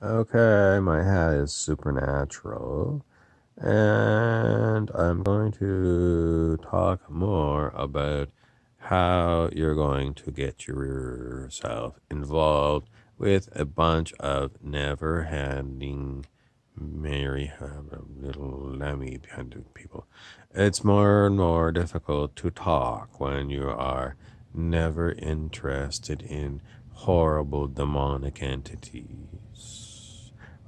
Okay, my hat is supernatural, and I'm going to talk more about how you're going to get yourself involved with a bunch of never-handing, merry, little lammy kind of people. It's more and more difficult to talk when you are never interested in horrible demonic entities.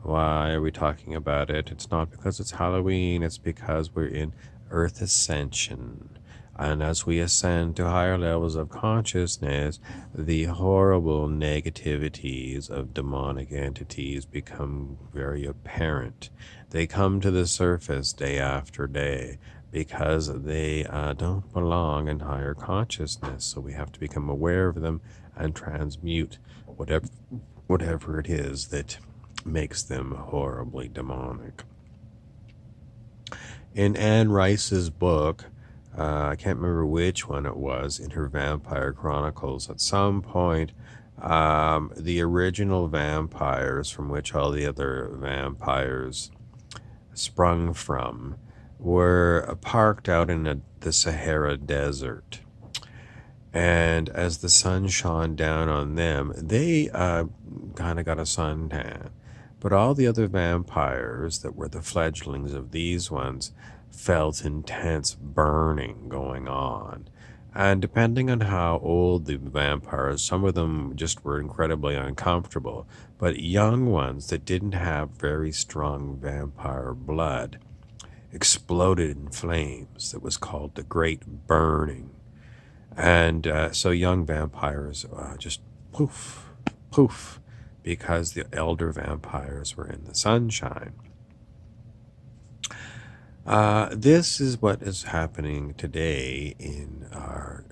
Why are we talking about it? It's not because it's Halloween, it's because we're in Earth Ascension. And as we ascend to higher levels of consciousness, the horrible negativities of demonic entities become very apparent. They come to the surface day after day because they don't belong in higher consciousness. So we have to become aware of them and transmute whatever it is that makes them horribly demonic. In Anne Rice's book, I can't remember which one it was, in her Vampire Chronicles, at some point, the original vampires from which all the other vampires sprung from were parked out in the Sahara Desert. And as the sun shone down on them, they kind of got a suntan. But all the other vampires that were the fledglings of these ones felt intense burning going on. And depending on how old the vampires, some of them just were incredibly uncomfortable. But young ones that didn't have very strong vampire blood exploded in flames that was called the Great Burning. And so young vampires just poof, poof, because the elder vampires were in the sunshine. This is what is happening today in our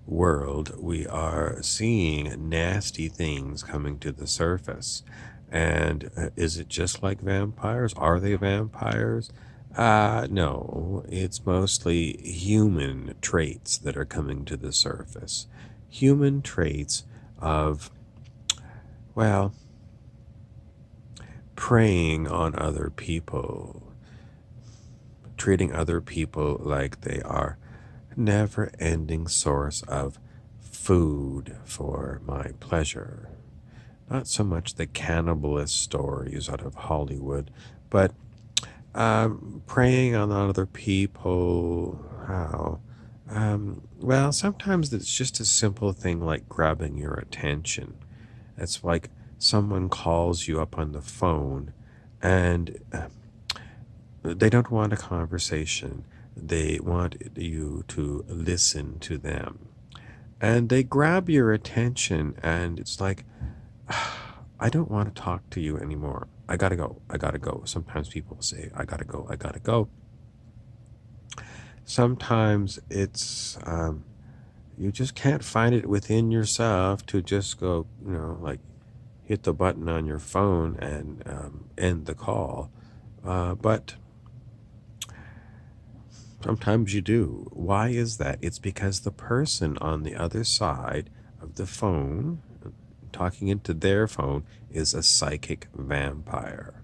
world. We are seeing nasty things coming to the surface. And is it just like vampires? Are they vampires? No, it's mostly human traits that are coming to the surface. Human traits of, well, preying on other people, treating other people like they are never ending source of food for my pleasure. Not so much the cannibalist stories out of Hollywood, but preying on other people. How? Well, sometimes it's just a simple thing like grabbing your attention. It's like someone calls you up on the phone and they don't want a conversation. They want you to listen to them. And they grab your attention, and it's like, I don't want to talk to you anymore. I gotta go. I gotta go. Sometimes people say, I gotta go. I gotta go. Sometimes it's, you just can't find it within yourself to just go, like hit the button on your phone and end the call. But sometimes you do. Why is that? It's because the person on the other side of the phone, talking into their phone, is a psychic vampire.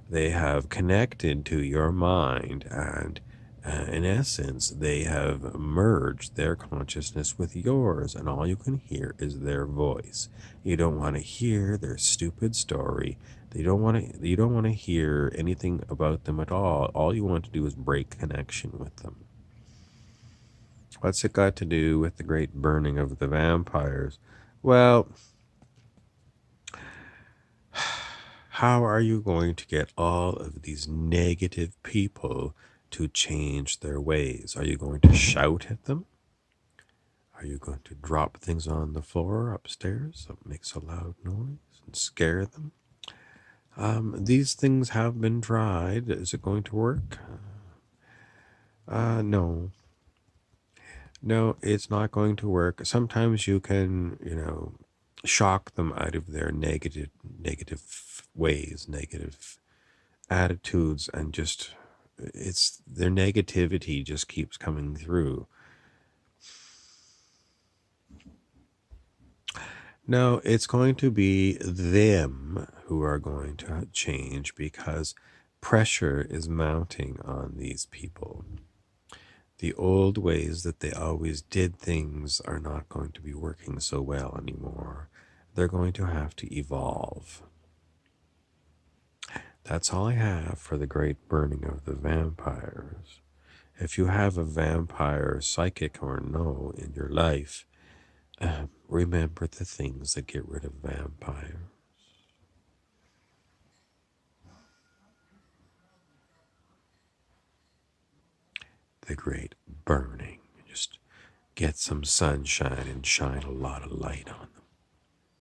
They have connected to your mind, and in essence, they have merged their consciousness with yours, and all you can hear is their voice. You don't want to hear their stupid story. You don't want to hear anything about them at all. All you want to do is break connection with them. What's it got to do with the great burning of the vampires? Well, how are you going to get all of these negative people to change their ways? Are you going to shout at them? Are you going to drop things on the floor upstairs that makes a loud noise and scare them? These things have been tried. Is it going to work? No. No, it's not going to work. Sometimes you can, shock them out of their negative ways, negative attitudes, and just it's their negativity just keeps coming through. No, it's going to be them who are going to change because pressure is mounting on these people. The old ways that they always did things are not going to be working so well anymore. They're going to have to evolve. That's all I have for the great burning of the vampires. If you have a vampire, psychic or no, in your life, remember the things that get rid of vampires. The great burning. Just get some sunshine and shine a lot of light on them.